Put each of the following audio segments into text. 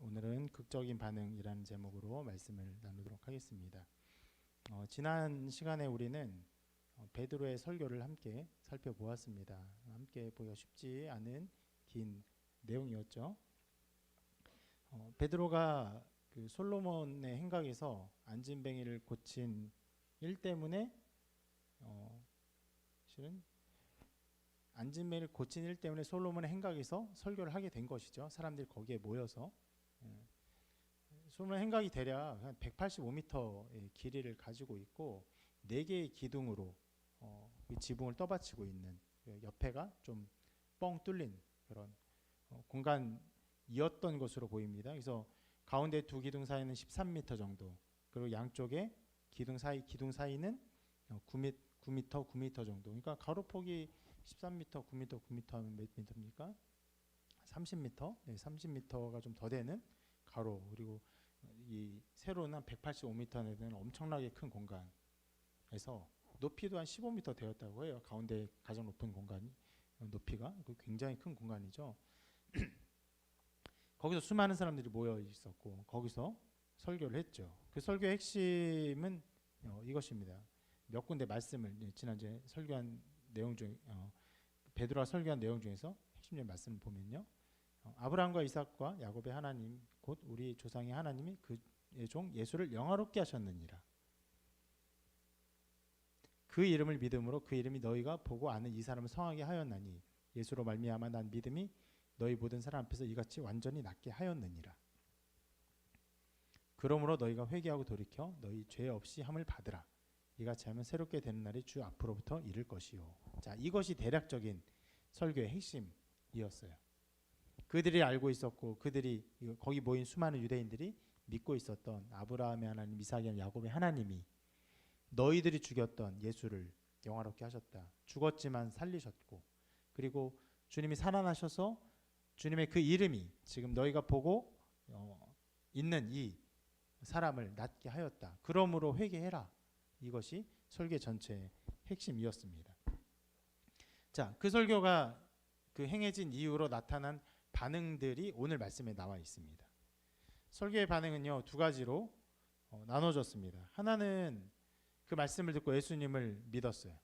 오늘은 극적인 반응이라는 제목으로 말씀을 나누도록 하겠습니다. 지난 시간에 우리는 베드로의 설교를 함께 살펴보았습니다. 함께 보기가 쉽지 않은 긴 내용이었죠. 베드로가 그 솔로몬의 행각에서 안진뱅이를 고친 일 때문에 실은 안진뱅이를 고친 일 때문에 솔로몬의 행각에서 설교를 하게 된 것이죠. 사람들이 거기에 모여서 솔로몬의 행각이 대략 한 185m의 길이를 가지고 있고 4개의 기둥으로 그 지붕을 떠받치고 있는, 옆에가 좀 뻥 뚫린 그런 공간이었던 것으로 보입니다. 그래서 가운데 두 기둥 사이는 13m 정도, 그리고 양쪽에 기둥 사이는 9m 정도. 그러니까 가로폭이 13m, 9m, 9m 하면 몇 미터입니까? 30m, 30m가 좀 더 되는 가로, 그리고 이 세로는 한 185m나 되는 엄청나게 큰 공간에서 높이도 한 15m 되었다고 해요. 가운데 가장 높은 공간 높이가 굉장히 큰 공간이죠. 거기서 수많은 사람들이 모여 있었고 거기서 설교를 했죠. 그 설교의 핵심은 이것입니다. 몇 군데 말씀을 지난주에 설교한 내용 중 베드로가 설교한 내용 중에서 핵심적인 말씀을 보면요, 아브라함과 이삭과 야곱의 하나님 곧 우리 조상의 하나님이 그의 종 예수를 영화롭게 하셨느니라. 그 이름을 믿음으로 그 이름이 너희가 보고 아는 이 사람을 성하게 하였나니 예수로 말미암아 난 믿음이 너희 모든 사람 앞에서 이같이 완전히 낫게 하였느니라. 그러므로 너희가 회개하고 돌이켜 너희 죄 없이 함을 받으라. 이같이 하면 새롭게 되는 날이 주 앞으로부터 이를 것이요. 자, 이것이 대략적인 설교의 핵심이었어요. 그들이 알고 있었고 그들이 거기 모인 수많은 유대인들이 믿고 있었던 아브라함의 하나님, 이삭의 야곱의 하나님이 너희들이 죽였던 예수를 영화롭게 하셨다. 죽었지만 살리셨고, 그리고 주님이 살아나셔서 주님의 그 이름이 지금 너희가 보고 있는 이 사람을 낫게 하였다. 그러므로 회개해라. 이것이 설교 전체의 핵심이었습니다. 자, 그 설교가 그 행해진 이후로 나타난 반응들이 오늘 말씀에 나와 있습니다. 설교의 반응은요, 두 가지로 나눠졌습니다. 하나는 그 말씀을 듣고 예수님을 믿었어요.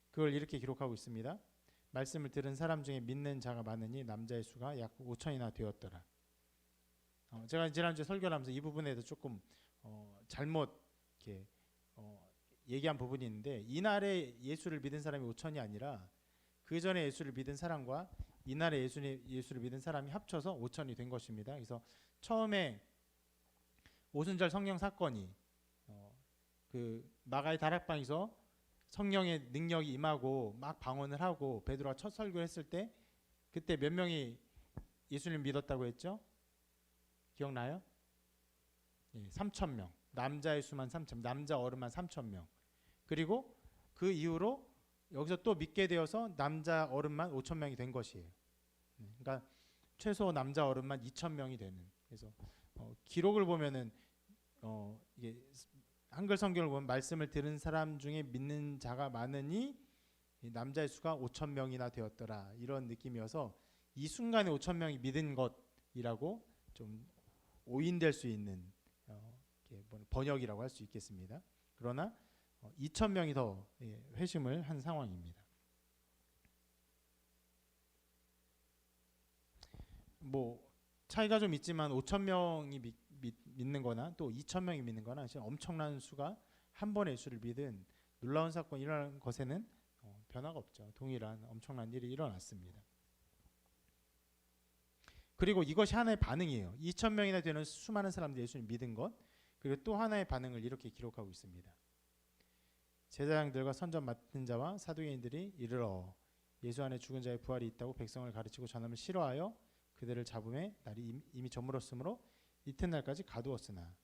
그걸 이렇게 기록하고 있습니다. 말씀을 들은 사람 중에 믿는 자가 많으니 남자의 수가 약 5천이나 되었더라. 제가 지난주에 설교를 하면서 이 부분에도 조금 잘못 이렇게 얘기한 부분이 있는데, 이날에 예수를 믿은 사람이 5천이 아니라 그 전에 예수를 믿은 사람과 이날에 예수를 믿은 사람이 합쳐서 5천이 된 것입니다. 그래서 처음에 오순절 성령 사건이 그 마가의 다락방에서 성령의 능력이 임하고 막 방언을 하고 베드로가 첫 설교를 했을 때 그때 몇 명이 예수님 믿었다고 했죠? 기억나요? 3,000명. 남자의 수만 3,000명, 남자 어른만 3,000명. 그리고 그 이후로 여기서 또 믿게 되어서 남자 어른만 5,000명이 된 것이에요. 그러니까 최소 남자 어른만 2,000명이 되는. 그래서 기록을 보면은 이게 한글 성경을 보면 말씀을 들은 사람 중에 믿는 자가 많으니 남자의 수가 5,000명이나 되었더라, 이런 느낌이어서 이 순간에 5,000명이 믿은 것이라고 좀 오인될 수 있는 번역이라고 할 수 있겠습니다. 그러나 2,000명이 더 회심을 한 상황입니다. 뭐 차이가 좀 있지만 5,000명이 믿는 거나 또 2,000명이 믿는 거나 엄청난 수가 한 번에 예수를 믿은 놀라운 사건이 일어난 것에는 변화가 없죠. 동일한 엄청난 일이 일어났습니다. 그리고 이것이 하나의 반응이에요. 2,000명이나 되는 수많은 사람들이 예수를 믿은 것, 그리고 또 하나의 반응을 이렇게 기록하고 있습니다. 제사장들과 선전 맡은 자와 사두개인들이 이르러 예수 안에 죽은 자의 부활이 있다고 백성을 가르치고 전함을 싫어하여 그들을 잡음에 날이 이미 저물었으므로 이튿날까지 가두었으나.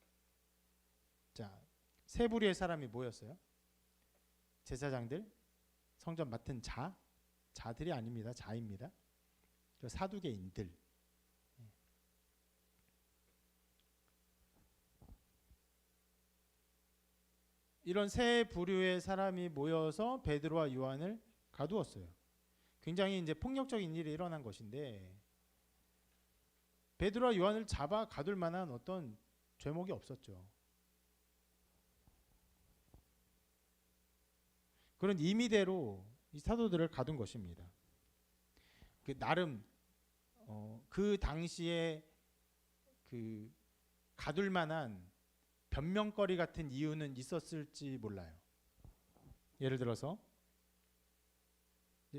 자, 세 부류의 사람이 모였어요. 제사장들, 성전 맡은 자들이 아닙니다. 자입니다. 사두개인들. 이런 세 부류의 사람이 모여서 베드로와 요한을 가두었어요. 굉장히 이제 폭력적인 일이 일어난 것인데, 베드로와 요한을 잡아 가둘 만한 어떤 죄목이 없었죠. 그런 임의대로 이 사도들을 가둔 것입니다. 나름 그 당시에 그 가둘 만한 변명거리 같은 이유는 있었을지 몰라요. 예를 들어서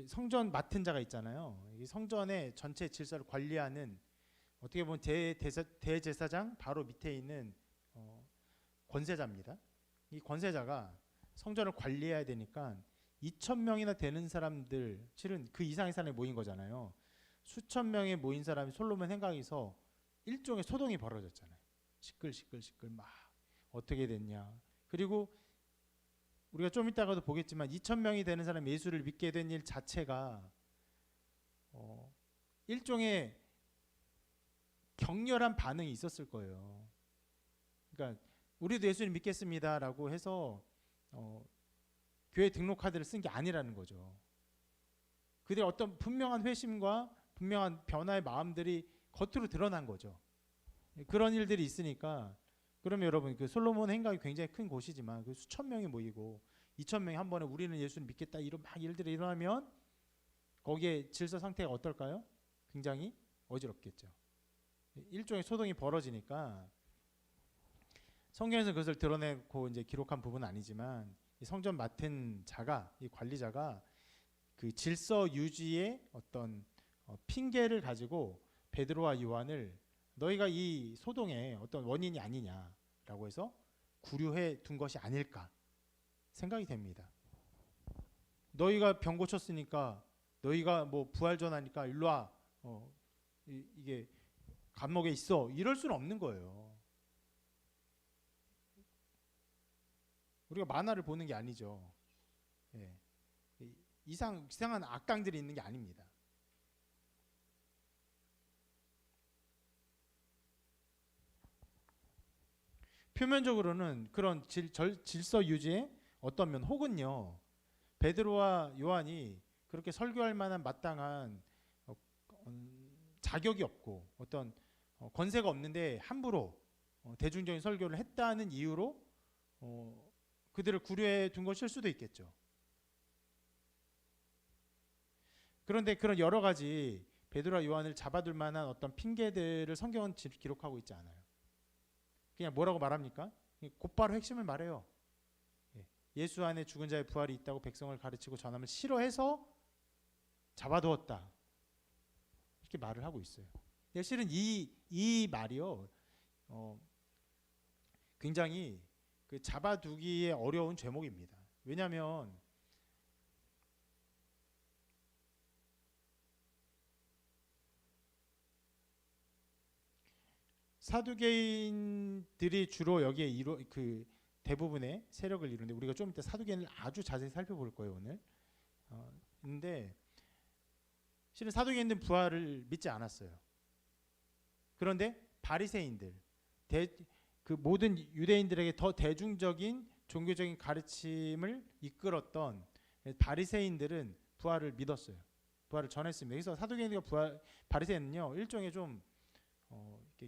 성전 맡은 자가 있잖아요. 이 성전의 전체 질서를 관리하는, 어떻게 보면 대제사장 바로 밑에 있는 권세자입니다. 이 권세자가 성전을 관리해야 되니까 2,000명이나 되는 사람들, 실은 그 이상의 사람이 모인 거잖아요. 수천 명에 모인 사람이 솔로몬 행각에서 일종의 소동이 벌어졌잖아요. 시끌 막 어떻게 됐냐. 그리고 우리가 좀 이따가도 보겠지만 2,000명이 되는 사람 예수를 믿게 된 일 자체가 일종의 격렬한 반응이 있었을 거예요. 그러니까 우리도 예수님 믿겠습니다라고 해서 교회 등록 카드를 쓴 게 아니라는 거죠. 그들의 어떤 분명한 회심과 분명한 변화의 마음들이 겉으로 드러난 거죠. 그런 일들이 있으니까, 그러면 여러분 그 솔로몬 행각이 굉장히 큰 곳이지만 그 수천 명이 모이고 2,000명이 한 번에 우리는 예수를 믿겠다 이런 막 일들이 일어나면 거기에 질서 상태가 어떨까요? 굉장히 어지럽겠죠. 일종의 소동이 벌어지니까 성경에서 그것을 드러내고 이제 기록한 부분은 아니지만 이 성전 맡은 자가, 이 관리자가 그 질서 유지의 어떤 핑계를 가지고 베드로와 요한을 너희가 이 소동의 어떤 원인이 아니냐라고 해서 구류해 둔 것이 아닐까 생각이 됩니다. 너희가 병 고쳤으니까, 너희가 뭐 부활 전하니까 일로 와, 이게 감옥에 있어, 이럴 수는 없는 거예요. 우리가 만화를 보는 게 아니죠. 예. 이상한 악당들이 있는 게 아닙니다. 표면적으로는 그런 질서 유지의 어떤 면, 혹은요 베드로와 요한이 그렇게 설교할 만한 마땅한 자격이 없고 어떤 권세가 없는데 함부로 대중적인 설교를 했다는 이유로 그들을 구류해 둔 것일 수도 있겠죠. 그런데 그런 여러 가지 베드로와 요한을 잡아둘 만한 어떤 핑계들을 성경은 기록하고 있지 않아요. 그냥 뭐라고 말합니까? 곧바로 핵심을 말해요. 예수 안에 죽은 자의 부활이 있다고 백성을 가르치고 전함을 싫어해서 잡아두었다, 이렇게 말을 하고 있어요. 실은 이 말이요 굉장히 그 잡아두기에 어려운 죄목입니다. 왜냐하면 사두개인들이 주로 여기에 그 대부분의 세력을 이루는데, 우리가 좀 이따 사두개인을 아주 자세히 살펴볼 거예요 오늘. 근데 실은 사두개인들은 부활을 믿지 않았어요. 그런데 바리새인들, 그 모든 유대인들에게 더 대중적인 종교적인 가르침을 이끌었던 바리새인들은 부활을 믿었어요. 부활을 전했습니다. 그래서 사두개인과 바리새인은요 일종의 좀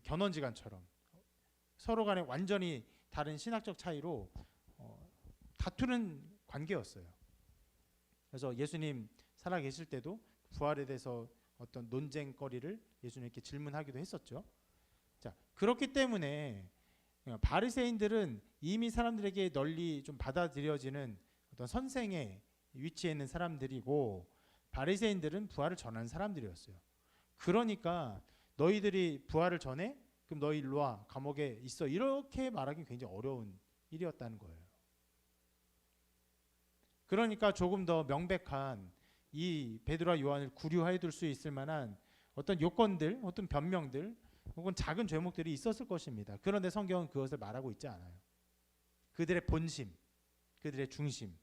견원지간처럼 서로 간에 완전히 다른 신학적 차이로 다투는 관계였어요. 그래서 예수님 살아계실 때도 부활에 대해서 어떤 논쟁거리를 예수님께 질문하기도 했었죠. 자, 그렇기 때문에 바리새인들은 이미 사람들에게 널리 좀 받아들여지는 어떤 선생의 위치에 있는 사람들이고, 바리새인들은 부활을 전하는 사람들이었어요. 그러니까 너희들이 부활을 전해? 그럼 너희 일로 와, 감옥에 있어, 이렇게 말하기 굉장히 어려운 일이었다는 거예요. 그러니까 조금 더 명백한 이 베드로와 요한을 구류해 둘 수 있을 만한 어떤 요건들, 어떤 변명들, 혹은 작은 죄목들이 있었을 것입니다. 그런데 성경은 그것을 말하고 있지 않아요. 그들의 본심, 그들의 중심,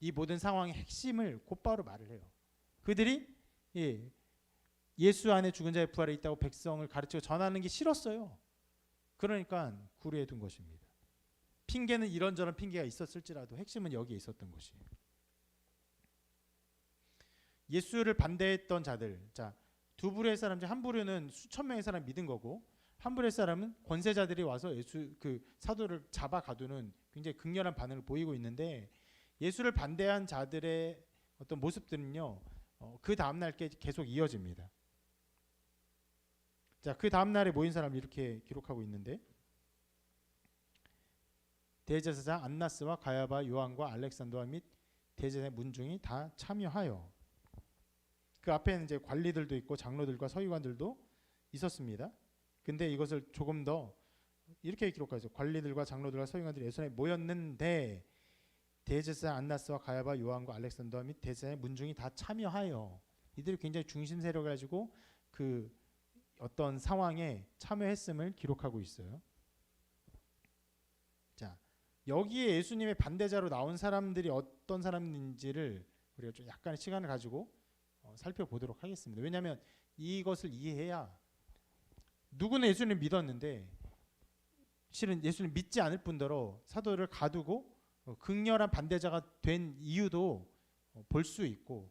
이 모든 상황의 핵심을 곧바로 말을 해요. 그들이 예수 안에 죽은 자의 부활에 있다고 백성을 가르치고 전하는 게 싫었어요. 그러니까 구류해 둔 것입니다. 핑계는 이런저런 핑계가 있었을지라도 핵심은 여기에 있었던 것이에요. 예수를 반대했던 자들, 자, 두 부류의 사람 중 한 부류는 수천 명의 사람 믿은 거고, 한 부류의 사람은 권세자들이 와서 예수 그 사도를 잡아 가두는 굉장히 극렬한 반응을 보이고 있는데, 예수를 반대한 자들의 어떤 모습들은요, 그 다음 날 계속 이어집니다. 자, 그 다음 날에 모인 사람을 이렇게 기록하고 있는데, 대제사장 안나스와 가야바, 요한과 알렉산더와 및 대제사장의 문중이 다 참여하여. 그 앞에는 이제 관리들도 있고 장로들과 서기관들도 있었습니다. 근데 이것을 조금 더 이렇게 기록하죠. 관리들과 장로들과 서기관들이 예수님에 모였는데 대제사장 안나스와 가야바, 요한과 알렉산더 및 대제사장의 문중이 다 참여하여. 이들이 굉장히 중심 세력을 가지고 그 어떤 상황에 참여했음을 기록하고 있어요. 자, 여기에 예수님의 반대자로 나온 사람들이 어떤 사람인지를 우리가 좀 약간의 시간을 가지고 살펴보도록 하겠습니다. 왜냐하면 이것을 이해해야, 누구는 예수님을 믿었는데 실은 예수님 믿지 않을 뿐더러 사도를 가두고 극렬한 반대자가 된 이유도 볼 수 있고,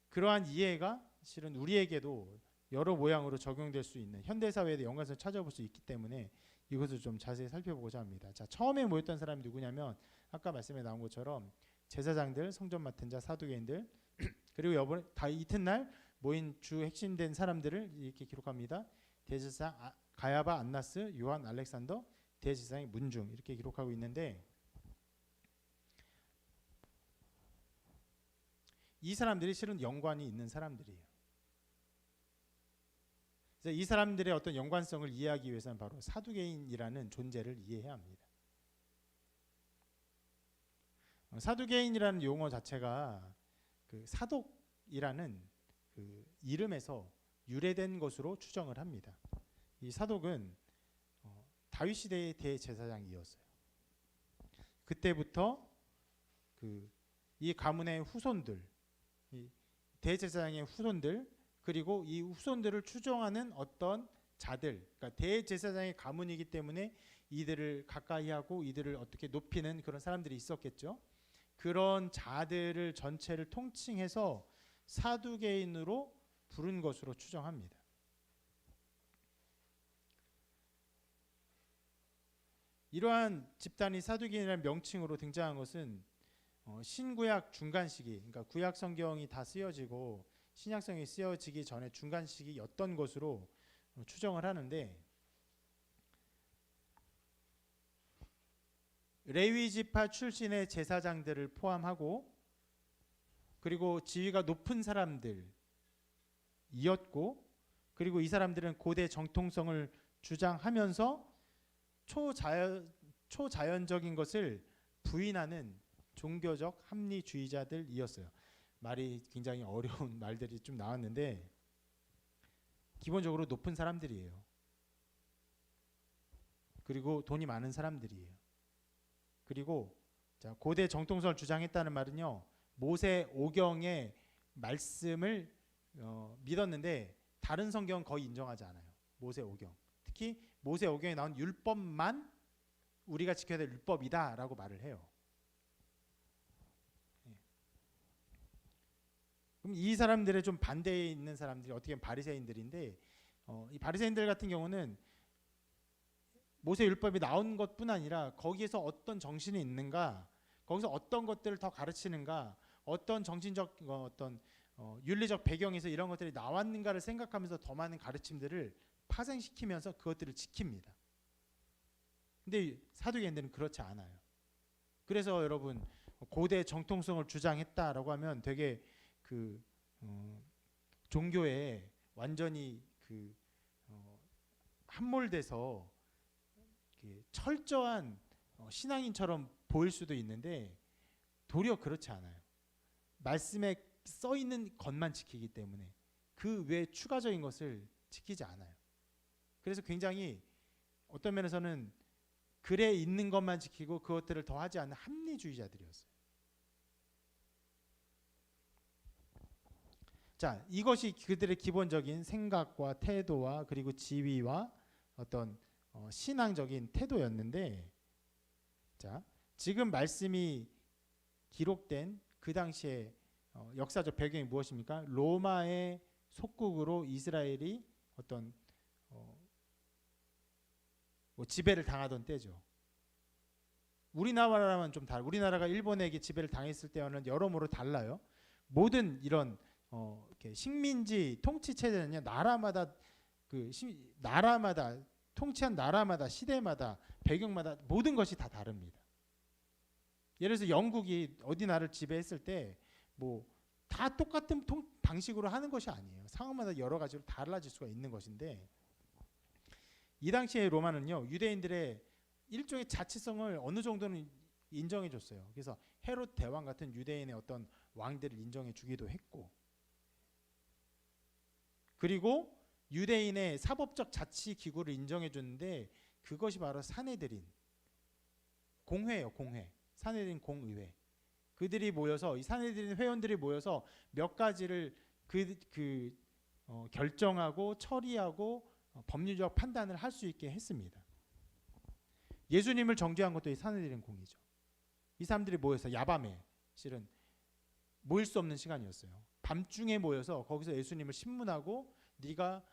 그러한 이해가 실은 우리에게도 여러 모양으로 적용될 수 있는 현대사회의 연관성을 찾아볼 수 있기 때문에 이것을 좀 자세히 살펴보고자 합니다. 자, 처음에 모였던 사람이 누구냐면 아까 말씀에 나온 것처럼 제사장들, 성전 맡은 자, 사두개인들 그리고 다 이튿날 모인 주 핵심된 사람들을 이렇게 기록합니다. 대제사장 가야바, 안나스, 요한, 알렉산더, 대제사장의 문중, 이렇게 기록하고 있는데, 이 사람들이 실은 연관이 있는 사람들이에요. 그래서 이 사람들의 어떤 연관성을 이해하기 위해서는 바로 사두개인이라는 존재를 이해해야 합니다. 사두개인이라는 용어 자체가 그 사독이라는 그 이름에서 유래된 것으로 추정을 합니다. 이 사독은 다윗 시대의 대제사장이었어요. 그때부터 이 가문의 후손들, 이 대제사장의 후손들, 그리고 이 후손들을 추종하는 어떤 자들, 그러니까 대제사장의 가문이기 때문에 이들을 가까이하고 이들을 어떻게 높이는 그런 사람들이 있었겠죠. 그런 자들을 전체를 통칭해서 사두개인으로 부른 것으로 추정합니다. 이러한 집단이 사두개인이라는 명칭으로 등장한 것은 신구약 중간 시기, 그러니까 구약 성경이 다 쓰여지고 신약 성경이 쓰여지기 전에 중간 시기였던 것으로 추정을 하는데, 레위 지파 출신의 제사장들을 포함하고 그리고 지위가 높은 사람들이었고, 그리고 이 사람들은 고대 정통성을 주장하면서 초자연적인 것을 부인하는 종교적 합리주의자들이었어요. 말이 굉장히 어려운 말들이 좀 나왔는데, 기본적으로 높은 사람들이에요. 그리고 돈이 많은 사람들이에요. 그리고 자, 고대 정통성을 주장했다는 말은요, 모세 오경의 말씀을 믿었는데 다른 성경은 거의 인정하지 않아요. 모세 오경, 특히 모세 오경에 나온 율법만 우리가 지켜야 될 율법이다라고 말을 해요. 그럼 이 사람들의 좀 반대에 있는 사람들이 어떻게 보면 바리새인들인데, 이 바리새인들 같은 경우는 모세 율법이 나온 것뿐 아니라 거기에서 어떤 정신이 있는가, 거기서 어떤 것들을 더 가르치는가, 어떤 정신적 어떤 윤리적 배경에서 이런 것들이 나왔는가를 생각하면서 더 많은 가르침들을 파생시키면서 그것들을 지킵니다. 근데 사두개인들은 그렇지 않아요. 그래서 여러분, 고대 정통성을 주장했다라고 하면 되게 종교에 완전히 함몰돼서 철저한 신앙인처럼 보일 수도 있는데 도리어 그렇지 않아요. 말씀에 써 있는 것만 지키기 때문에 그 외 추가적인 것을 지키지 않아요. 그래서 굉장히 어떤 면에서는 글에 있는 것만 지키고 그것들을 더하지 않는 합리주의자들이었어요. 자, 이것이 그들의 기본적인 생각과 태도와 그리고 지위와 어떤 신앙적인 태도였는데, 자, 지금 말씀이 기록된 그 당시에 역사적 배경이 무엇입니까? 로마의 속국으로 이스라엘이 어떤 뭐 지배를 당하던 때죠. 우리나라라면 좀 우리나라가 일본에게 지배를 당했을 때와는 여러모로 달라요. 모든 이런 이렇게 식민지 통치 체제는요, 나라마다 나라마다 통치한 나라마다 시대마다 배경마다 모든 것이 다 다릅니다. 예를 들어서 영국이 어디 나라를 지배했을 때 뭐 다 똑같은 방식으로 하는 것이 아니에요. 상황마다 여러 가지로 달라질 수가 있는 것인데, 이 당시에 로마는요, 유대인들의 일종의 자치성을 어느 정도는 인정해 줬어요. 그래서 헤롯 대왕 같은 유대인의 어떤 왕들을 인정해 주기도 했고, 그리고 유대인의 사법적 자치 기구를 인정해 줬는데, 그것이 바로 사내들인 공회예요. 공회. 사내들인 공의회. 그들이 모여서, 이 사내들인 회원들이 모여서 몇 가지를 결정하고 처리하고 법률적 판단을 할 수 있게 했습니다. 예수님을 정죄한 것도 이 사내들인 공이죠. 이 사람들이 모여서 야밤에, 실은 모일 수 없는 시간이었어요. 밤중에 모여서 거기서 예수님을 신문하고, 네가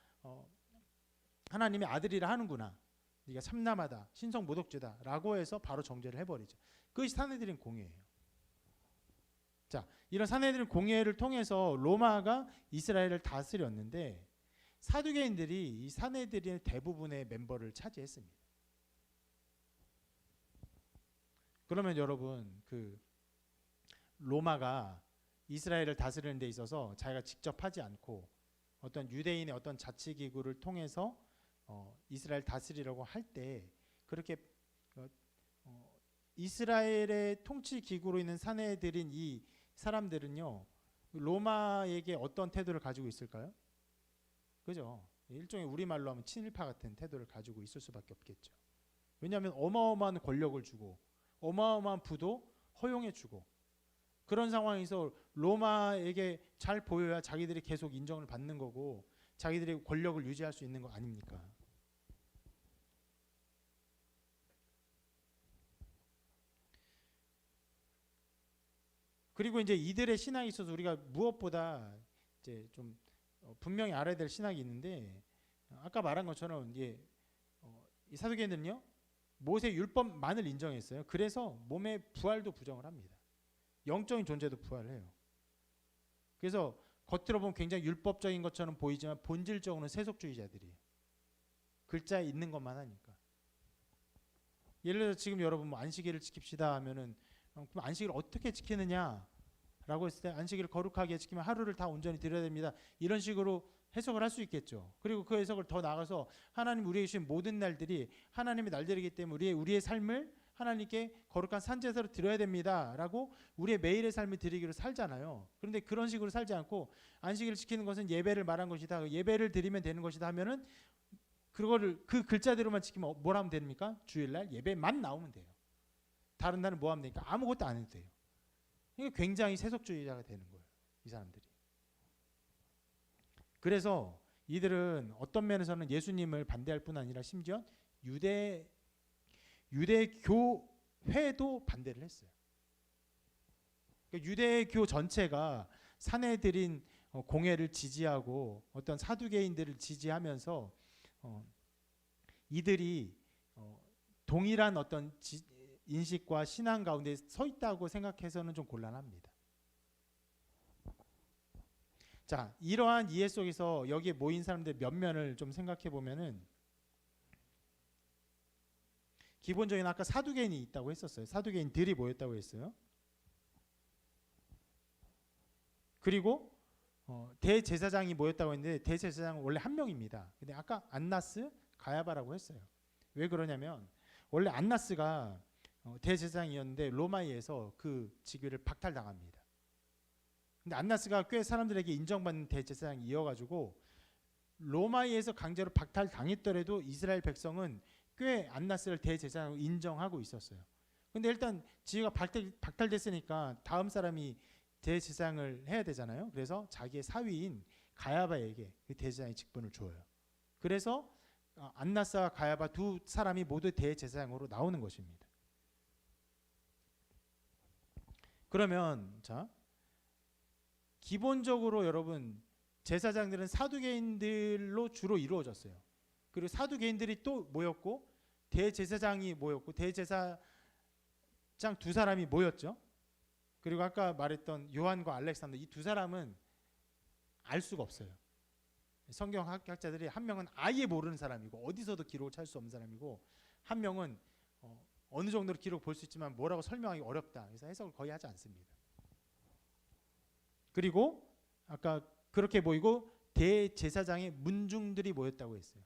하나님의 아들이라 하는구나, 네가 참남하다, 신성 모독죄다 라고 해서 바로 정죄를 해버리죠. 그것이 사내들인 공회예요. 자, 이런 사내들인 공회를 통해서 로마가 이스라엘을 다스렸는데, 사두개인들이 이 사내들의 대부분의 멤버를 차지했습니다. 그러면 여러분, 로마가 이스라엘을 다스리는 데 있어서 자기가 직접 하지 않고 어떤 유대인의 어떤 자치기구를 통해서 이스라엘 다스리려고 할 때, 그렇게 이스라엘의 통치기구로 있는 사내들인 이 사람들은요, 로마에게 어떤 태도를 가지고 있을까요? 그죠? 일종의 우리말로 하면 친일파 같은 태도를 가지고 있을 수밖에 없겠죠. 왜냐하면 어마어마한 권력을 주고 어마어마한 부도 허용해 주고, 그런 상황에서 로마에게 잘 보여야 자기들이 계속 인정을 받는 거고 자기들이 권력을 유지할 수 있는 거 아닙니까? 그리고 이제 이들의 신앙에 있어서 우리가 무엇보다 이제 좀 분명히 알아야 될 신학이 있는데, 아까 말한 것처럼 이 사두개인들은요, 모세 율법만을 인정했어요. 그래서 몸의 부활도 부정을 합니다. 영적인 존재도 부활을 해요. 그래서 겉으로 보면 굉장히 율법적인 것처럼 보이지만 본질적으로는 세속주의자들이에요. 글자에 있는 것만 하니까. 예를 들어서 지금 여러분 뭐 안식일을 지킵시다 하면은, 그럼 안식일을 어떻게 지키느냐라고 했을 때, 안식일을 거룩하게 지키면 하루를 다 온전히 드려야 됩니다, 이런 식으로 해석을 할 수 있겠죠. 그리고 그 해석을 더 나가서 하나님 우리에게 주신 모든 날들이 하나님의 날들이기 때문에 우리의 삶을 하나님께 거룩한 산제사로 드려야 됩니다라고 우리의 매일의 삶을 드리기로 살잖아요. 그런데 그런 식으로 살지 않고 안식일을 지키는 것은 예배를 말한 것이다, 예배를 드리면 되는 것이다 하면은, 그거를 그 글자대로만 지키면 뭘 하면 됩니까? 주일날 예배만 나오면 돼요. 다른 날은 뭐 하면 되니까 아무것도 안 해도 돼요. 이게 굉장히 세속주의자가 되는 거예요, 이 사람들이. 그래서 이들은 어떤 면에서는 예수님을 반대할 뿐 아니라 심지어 유대교회도 반대를 했어요. 그러니까 유대교 전체가 사내들인 공회를 지지하고 어떤 사두개인들을 지지하면서 이들이 동일한 어떤 인식과 신앙 가운데 서 있다고 생각해서는 좀 곤란합니다. 자, 이러한 이해 속에서 여기에 모인 사람들 몇 면을 좀 생각해 보면은, 기본적인 아까 사두개인이 있다고 했었어요. 사두개인들이 모였다고 했어요. 그리고 대제사장이 모였다고 했는데, 대제사장은 원래 한 명입니다. 근데 아까 안나스, 가야바라고 했어요. 왜 그러냐면, 원래 안나스가 대제사장이었는데 로마에서 그 직위를 박탈당합니다. 근데 안나스가 꽤 사람들에게 인정받는 대제사장이어가지고 로마에서 강제로 박탈당했더라도 이스라엘 백성은 꽤 안나스를 대제사장으로 인정하고 있었어요. 근데 일단 지위가 박탈됐으니까 다음 사람이 대제사장을 해야 되잖아요. 그래서 자기의 사위인 가야바에게 그 대제사장의 직분을 줘요. 그래서 안나스와 가야바 두 사람이 모두 대제사장으로 나오는 것입니다. 그러면 자, 기본적으로 여러분 제사장들은 사두개인들로 주로 이루어졌어요. 그리고 사두개인들이 또 모였고 대제사장이 모였고 대제사장 두 사람이 모였죠. 그리고 아까 말했던 요한과 알렉산더 이 두 사람은 알 수가 없어요. 성경학자들이 한 명은 아예 모르는 사람이고 어디서도 기록을 찾을 수 없는 사람이고 한 명은 어느 정도로 기록 볼 수 있지만 뭐라고 설명하기 어렵다. 그래서 해석을 거의 하지 않습니다. 그리고 아까 그렇게 보이고 대제사장의 문중들이 모였다고 했어요.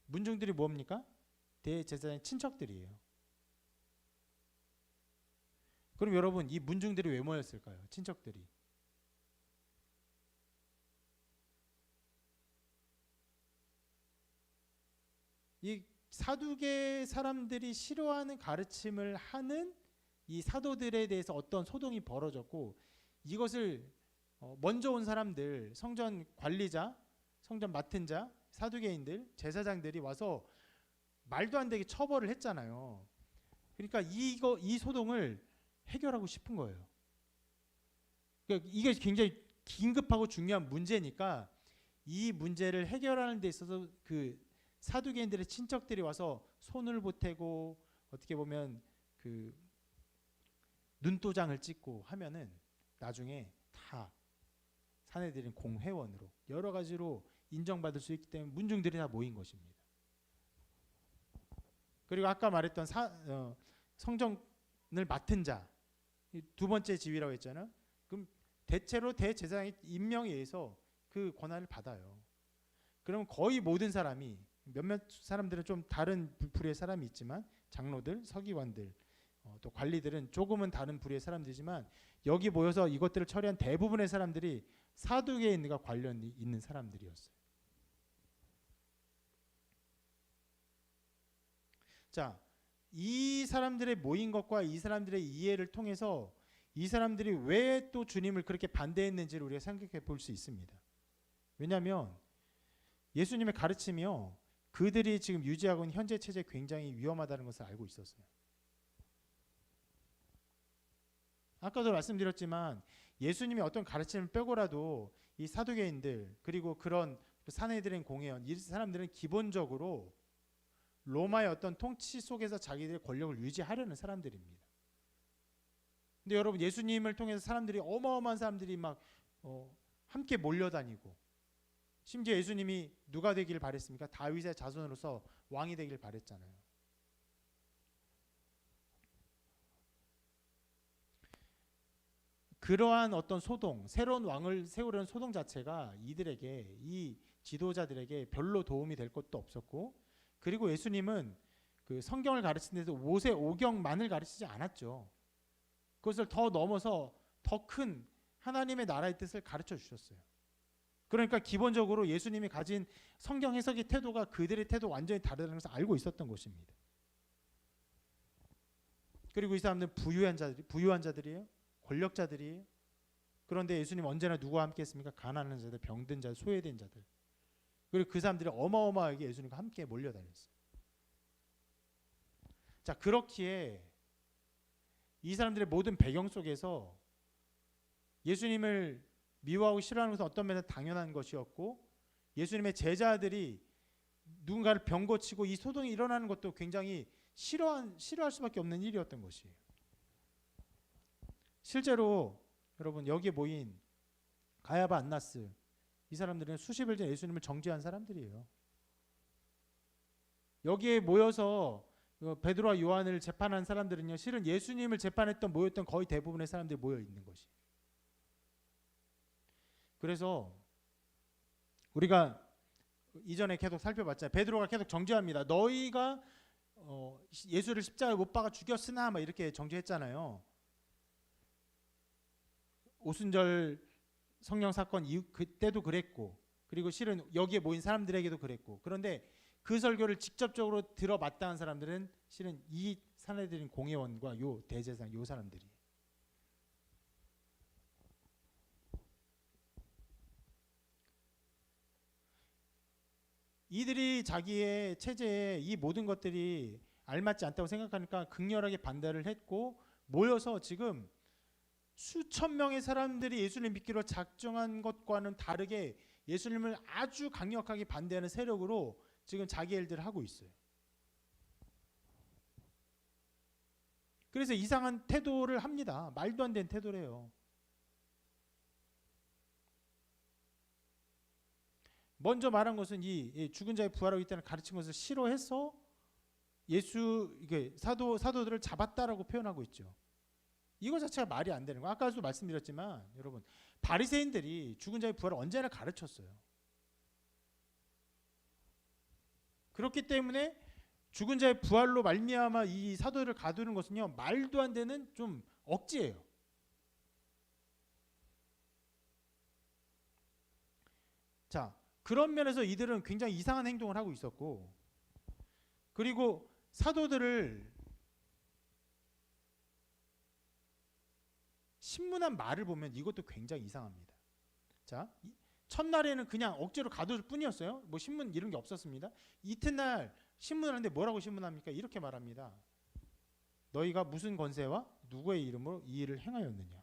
문중들이 뭡니까? 대제사장의 친척들이에요. 그럼 여러분 이 문중들이 왜 모였을까요? 친척들이. 이 사두개 사람들이 싫어하는 가르침을 하는 이 사도들에 대해서 어떤 소동이 벌어졌고 이것을 먼저 온 사람들, 성전 관리자, 성전 맡은 자, 사두개인들, 제사장들이 와서 말도 안 되게 처벌을 했잖아요. 그러니까 이 소동을 해결하고 싶은 거예요. 그러니까 이게 굉장히 긴급하고 중요한 문제니까 이 문제를 해결하는 데 있어서 그 사두개인들의 친척들이 와서 손을 보태고 어떻게 보면 그 눈도장을 찍고 하면은 나중에 다 사내들인 공회원으로 여러 가지로 인정받을 수 있기 때문에 문중들이 다 모인 것입니다. 그리고 아까 말했던 성전을 맡은 자 두 번째 지위라고 했잖아요. 그럼 대체로 대제사장의 임명에 의해서 그 권한을 받아요. 그러면 거의 모든 사람이 몇몇 사람들은 좀 다른 부류의 사람이 있지만 장로들, 서기관들, 또 관리들은 조금은 다른 부류의 사람들이지만 여기 모여서 이것들을 처리한 대부분의 사람들이 사두개인과 관련이 있는 사람들이었어요. 자, 이 사람들의 모인 것과 이 사람들의 이해를 통해서 이 사람들이 왜 또 주님을 그렇게 반대했는지를 우리가 생각해 볼 수 있습니다. 왜냐하면 예수님의 가르침이요, 그들이 지금 유지하고 있는 현재 체제에 굉장히 위험하다는 것을 알고 있었어요. 아까도 말씀드렸지만 예수님이 어떤 가르침을 빼고라도 이 사두개인들 그리고 그런 사내들인 공회원 이 사람들은 기본적으로 로마의 어떤 통치 속에서 자기들의 권력을 유지하려는 사람들입니다. 근데 여러분 예수님을 통해서 사람들이 어마어마한 사람들이 막 함께 몰려다니고 심지어 예수님이 누가 되기를 바랬습니까? 다윗의 자손으로서 왕이 되기를 바랬잖아요. 그러한 어떤 소동, 새로운 왕을 세우려는 소동 자체가 이들에게 이 지도자들에게 별로 도움이 될 것도 없었고 그리고 예수님은 그 성경을 가르친 데서 모세오경만을 가르치지 않았죠. 그것을 더 넘어서 더 큰 하나님의 나라의 뜻을 가르쳐 주셨어요. 그러니까 기본적으로 예수님이 가진 성경 해석의 태도가 그들의 태도 완전히 다르다는 것을 알고 있었던 것입니다. 그리고 이 사람들은 부유한 자들이에요. 권력자들이에요. 그런데 예수님 언제나 누구와 함께 했습니까? 가난한 자들, 병든 자들, 소외된 자들. 그리고 그 사람들이 어마어마하게 예수님과 함께 몰려다녔어요. 자, 그렇기에 이 사람들의 모든 배경 속에서 예수님을 미워하고 싫어하는 것은 어떤 면에서 당연한 것이었고 예수님의 제자들이 누군가를 병 고치고 이 소동이 일어나는 것도 굉장히 싫어할 수밖에 없는 일이었던 것이에요. 실제로 여러분 여기에 모인 가야바, 안나스 이 사람들은 수십일 전에 예수님을 정죄한 사람들이에요. 여기에 모여서 베드로와 요한을 재판한 사람들은요, 실은 예수님을 재판했던 모였던 거의 대부분의 사람들이 모여 있는 것이. 그래서 우리가 이전에 계속 살펴봤잖아요. 베드로가 계속 정죄합니다. 너희가 예수를 십자가에 못 박아 죽였으나 막 이렇게 정죄했잖아요. 오순절 성령 사건 이후 그때도 그랬고 그리고 실은 여기에 모인 사람들에게도 그랬고 그런데 그 설교를 직접적으로 들어 마땅한 사람들은 실은 이 사내들인 공회원과 요 대제사장 요 사람들이. 이들이 자기의 체제에 이 모든 것들이 알맞지 않다고 생각하니까 극렬하게 반대를 했고 모여서 지금 수천 명의 사람들이 예수를 믿기로 작정한 것과는 다르게 예수님을 아주 강력하게 반대하는 세력으로 지금 자기 일들을 하고 있어요. 그래서 이상한 태도를 합니다. 말도 안 되는 태도를 해요. 먼저 말한 것은 이 죽은 자의 부활하고 있다는 가르친 것을 싫어해서 예수 이게 사도들을 잡았다라고 표현하고 있죠. 이거 자체가 말이 안 되는 거. 아까도 말씀드렸지만 여러분 바리새인들이 죽은 자의 부활을 언제나 가르쳤어요. 그렇기 때문에 죽은 자의 부활로 말미암아 이 사도들을 가두는 것은요 말도 안 되는 좀 억지예요. 자, 그런 면에서 이들은 굉장히 이상한 행동을 하고 있었고, 그리고 사도들을 신문한 말을 보면 이것도 굉장히 이상합니다. 자, 첫날에는 그냥 억지로 가둘 뿐이었어요. 뭐 신문 이런 게 없었습니다. 이튿날 신문을 하는데 뭐라고 신문합니까? 이렇게 말합니다. 너희가 무슨 권세와 누구의 이름으로 이 일을 행하였느냐.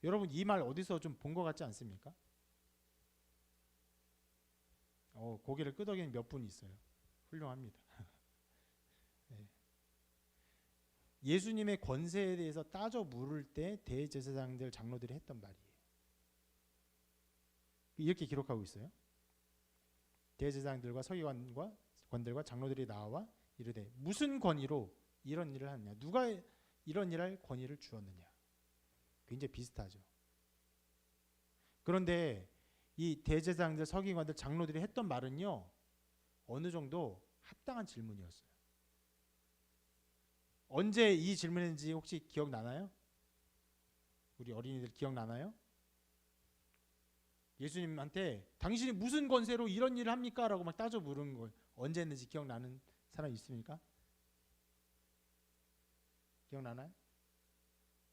여러분 이 말 어디서 좀 본 것 같지 않습니까? 고개를 끄덕이는 몇 분 있어요. 훌륭합니다. 네. 예수님의 권세에 대해서 따져 물을 때 대제사장들 장로들이 했던 말이에요. 이렇게 기록하고 있어요. 대제사장들과 서기관들과 장로들이 나와 이르되 무슨 권위로 이런 일을 하느냐, 누가 이런 일할 권위를 주었느냐. 굉장히 비슷하죠. 그런데 이 대제사장들, 서기관들, 장로들이 했던 말은요 어느 정도 합당한 질문이었어요. 언제 이 질문인지 혹시 기억나나요? 우리 어린이들 기억나나요? 예수님한테 당신이 무슨 권세로 이런 일을 합니까? 라고 막 따져 물은 걸 언제 했는지 기억나는 사람 있습니까? 기억나나요?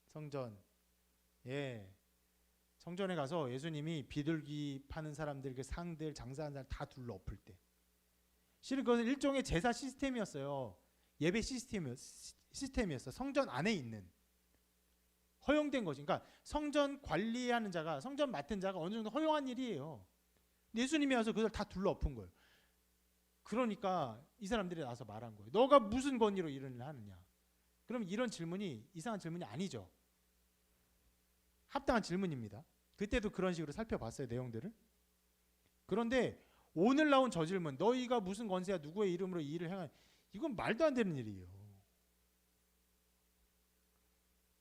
성전. 예. 성전에 가서 예수님이 비둘기 파는 사람들, 그 상들, 장사하는 사람 다 둘러 엎을 때. 실은 그것은 일종의 제사 시스템이었어요. 예배 시스템이었어. 성전 안에 있는 허용된 것이. 그러니까 성전 관리하는 자가, 성전 맡은 자가 어느 정도 허용한 일이에요. 예수님이 와서 그걸 다 둘러 엎은 거예요. 그러니까 이 사람들이 나와서 말한 거예요. 너가 무슨 권위로 이런 일을 하느냐. 그럼 이런 질문이 이상한 질문이 아니죠. 합당한 질문입니다. 그때도 그런 식으로 살펴봤어요, 내용들을. 그런데 오늘 나온 저 질문, 너희가 무슨 권세야 누구의 이름으로 이 일을 행하냐, 이건 말도 안 되는 일이에요.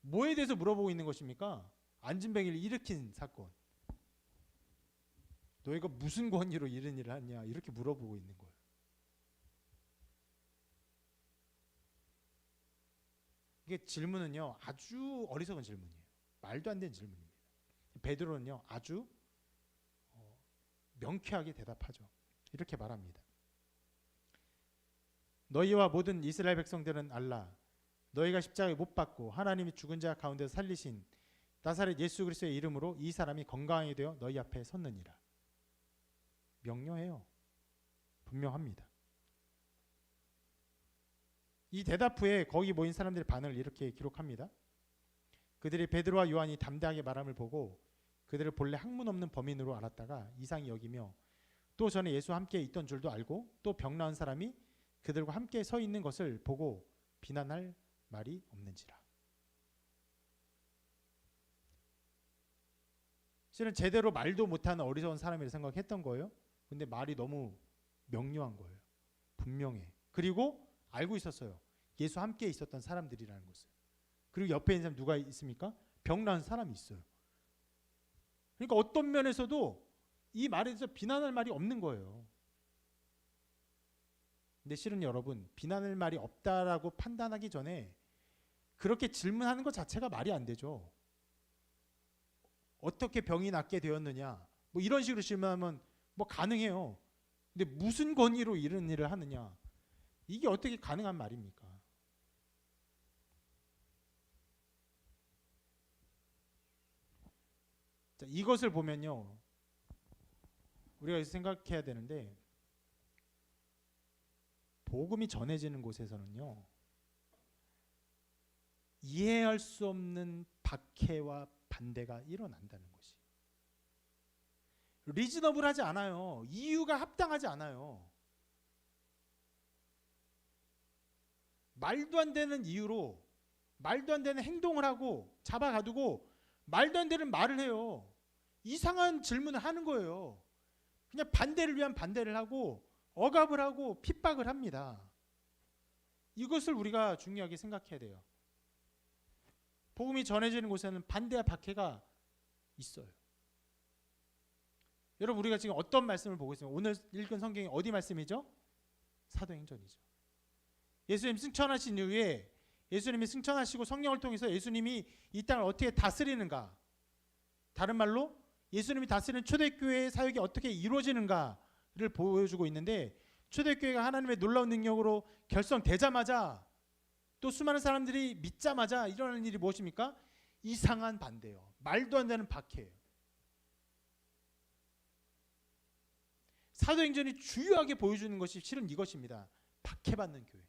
뭐에 대해서 물어보고 있는 것입니까? 안진뱅이를 일으킨 사건. 너희가 무슨 권위로 이런 일을 하냐, 이렇게 물어보고 있는 거예요. 이게 질문은요 아주 어리석은 질문이에요. 말도 안 되는 질문입니다. 베드로는요 아주 명쾌하게 대답하죠. 이렇게 말합니다. 너희와 모든 이스라엘 백성들은 알라. 너희가 십자가에 못 박고 하나님이 죽은 자 가운데서 살리신 나사렛 예수 그리스도의 이름으로 이 사람이 건강하게 되어 너희 앞에 섰느니라. 명료해요. 분명합니다. 이 대답 후에 거기 모인 사람들의 반응을 이렇게 기록합니다. 그들이 베드로와 요한이 담대하게 말함을 보고 그들을 본래 학문 없는 범인으로 알았다가 이상히 여기며 또 전에 예수와 함께 있던 줄도 알고 또 병 나은 사람이 그들과 함께 서 있는 것을 보고 비난할 말이 없는지라. 실은 제대로 말도 못하는 어리석은 사람이라 생각했던 거예요. 근데 말이 너무 명료한 거예요. 분명해. 그리고 알고 있었어요. 예수와 함께 있었던 사람들이라는 것을. 그리고 옆에 있는 사람 누가 있습니까? 병 나은 사람이 있어요. 그러니까 어떤 면에서도 이 말에 대해서 비난할 말이 없는 거예요. 근데 실은 여러분 비난할 말이 없다라고 판단하기 전에 그렇게 질문하는 것 자체가 말이 안 되죠. 어떻게 병이 낫게 되었느냐 뭐 이런 식으로 질문하면 뭐 가능해요. 근데 무슨 권위로 이런 일을 하느냐, 이게 어떻게 가능한 말입니까? 자, 이것을 보면요 우리가 생각해야 되는데, 복음이 전해지는 곳에서는요 이해할 수 없는 박해와 반대가 일어난다는 것이. 리즈너블하지 않아요. 이유가 합당하지 않아요. 말도 안 되는 이유로 말도 안 되는 행동을 하고 잡아가두고 말도 안 되는 말을 해요. 이상한 질문을 하는 거예요. 그냥 반대를 위한 반대를 하고 억압을 하고 핍박을 합니다. 이것을 우리가 중요하게 생각해야 돼요. 복음이 전해지는 곳에는 반대와 박해가 있어요. 여러분, 우리가 지금 어떤 말씀을 보고 있습니까? 오늘 읽은 성경이 어디 말씀이죠? 사도행전이죠. 예수님 승천하신 이후에 예수님이 승천하시고 성령을 통해서 예수님이 이 땅을 어떻게 다스리는가, 다른 말로 예수님이 다스리는 초대교회의 사역이 어떻게 이루어지는가를 보여주고 있는데, 초대교회가 하나님의 놀라운 능력으로 결성되자마자 또 수많은 사람들이 믿자마자 일어나는 일이 무엇입니까? 이상한 반대요. 말도 안 되는 박해예요. 사도행전이 주요하게 보여주는 것이 실은 이것입니다. 박해받는 교회.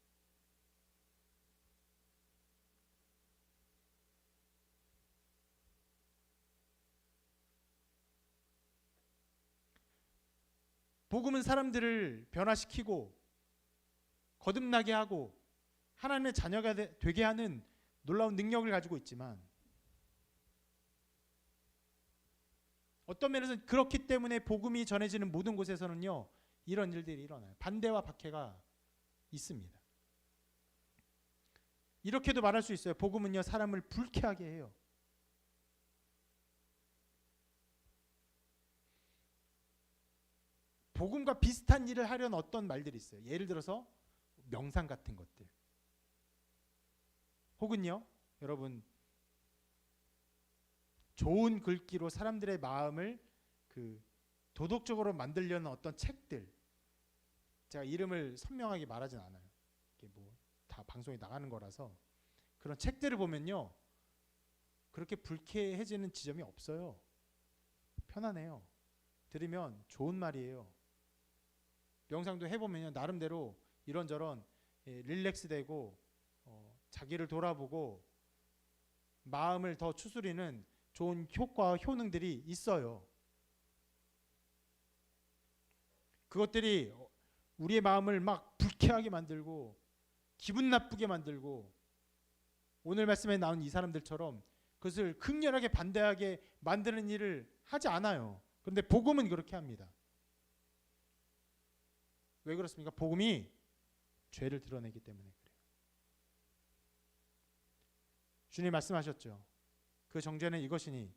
복음은 사람들을 변화시키고 거듭나게 하고 하나님의 자녀가 되게 하는 놀라운 능력을 가지고 있지만, 어떤 면에서는 그렇기 때문에 복음이 전해지는 모든 곳에서는요, 이런 일들이 일어나요. 반대와 박해가 있습니다. 이렇게도 말할 수 있어요. 복음은요, 사람을 불쾌하게 해요. 복음과 비슷한 일을 하려는 어떤 말들이 있어요. 예를 들어서 명상 같은 것들. 혹은요, 여러분, 좋은 글귀로 사람들의 마음을 도덕적으로 만들려는 어떤 책들. 제가 이름을 선명하게 말하진 않아요. 이게 뭐 다 방송에 나가는 거라서. 그런 책들을 보면요, 그렇게 불쾌해지는 지점이 없어요. 편안해요. 들으면 좋은 말이에요. 명상도 해보면요, 나름대로 이런저런 릴렉스되고 자기를 돌아보고 마음을 더 추스리는 좋은 효과와 효능들이 있어요. 그것들이 우리의 마음을 막 불쾌하게 만들고 기분 나쁘게 만들고, 오늘 말씀에 나온 이 사람들처럼 그것을 극렬하게 반대하게 만드는 일을 하지 않아요. 그런데 복음은 그렇게 합니다. 왜 그렇습니까? 복음이 죄를 드러내기 때문에 그래요. 주님 말씀하셨죠. 그 정죄는 이것이니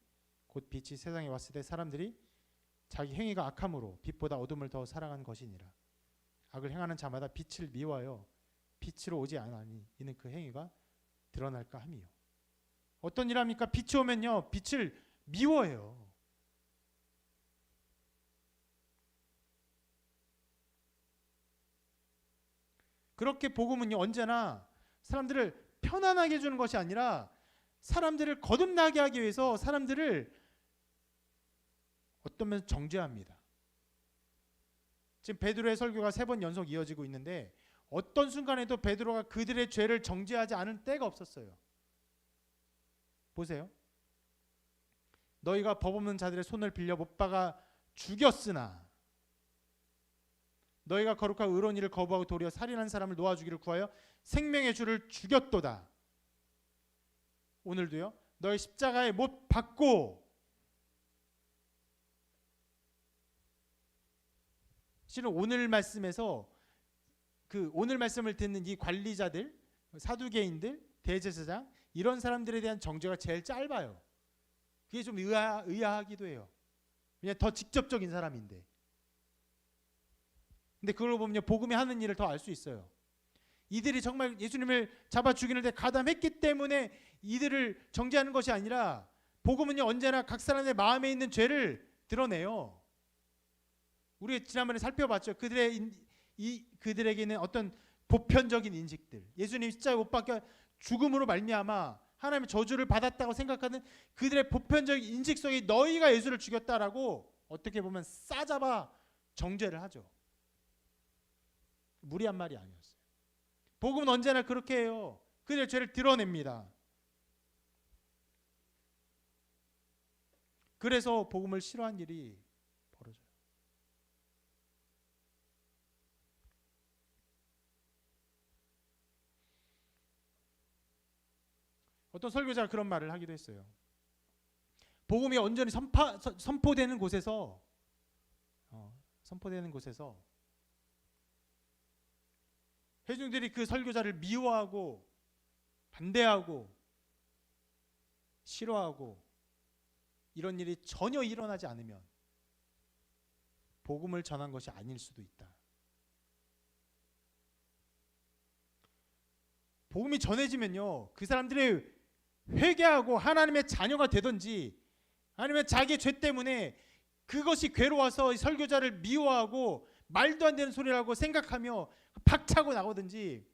곧 빛이 세상에 왔을 때 사람들이 자기 행위가 악함으로 빛보다 어둠을 더 사랑한 것이니라. 악을 행하는 자마다 빛을 미워하여 빛으로 오지 않으니 이는 그 행위가 드러날까 함이요. 어떤 일 합니까? 빛이 오면요, 빛을 미워해요. 그렇게 복음은요, 언제나 사람들을 편안하게 해주는 것이 아니라 사람들을 거듭나게 하기 위해서 사람들을 어떤 면에서 정죄합니다. 지금 베드로의 설교가 3번 연속 이어지고 있는데, 어떤 순간에도 베드로가 그들의 죄를 정죄하지 않은 때가 없었어요. 보세요. 너희가 법 없는 자들의 손을 빌려 못 박아 죽였으나 너희가 거룩하고 의로운 일을 거부하고 도리어 살인한 사람을 놓아주기를 구하여 생명의 주를 죽였도다. 오늘도요, 너희 십자가에 못 박고. 실은 오늘 말씀에서 오늘 말씀을 듣는 이 관리자들, 사두개인들, 대제사장, 이런 사람들에 대한 정죄가 제일 짧아요. 그게 좀 의아하기도 해요. 그냥 더 직접적인 사람인데. 근데 그걸 보면 복음이 하는 일을 더 알 수 있어요. 이들이 정말 예수님을 잡아 죽이는 데 가담했기 때문에 이들을 정죄하는 것이 아니라, 복음은요, 언제나 각 사람의 마음에 있는 죄를 드러내요. 우리 지난번에 살펴봤죠. 그들에게는 어떤 보편적인 인식들, 예수님 십자가에 못 박혀 죽음으로 말미암아 하나님의 저주를 받았다고 생각하는 그들의 보편적인 인식 속에 너희가 예수를 죽였다라고 어떻게 보면 싸잡아 정죄를 하죠. 무리한 말이 아니었어요. 복음은 언제나 그렇게 해요. 그들의 죄를 드러냅니다. 그래서 복음을 싫어한 일이 벌어져요. 어떤 설교자가 그런 말을 하기도 했어요. 복음이 온전히 선포되는 곳에서 회중들이 그 설교자를 미워하고 반대하고 싫어하고 이런 일이 전혀 일어나지 않으면 복음을 전한 것이 아닐 수도 있다. 복음이 전해지면요, 그 사람들이 회개하고 하나님의 자녀가 되든지 아니면 자기의 죄 때문에 그것이 괴로워서 설교자를 미워하고 말도 안 되는 소리를 하고 생각하며 박차고 나오든지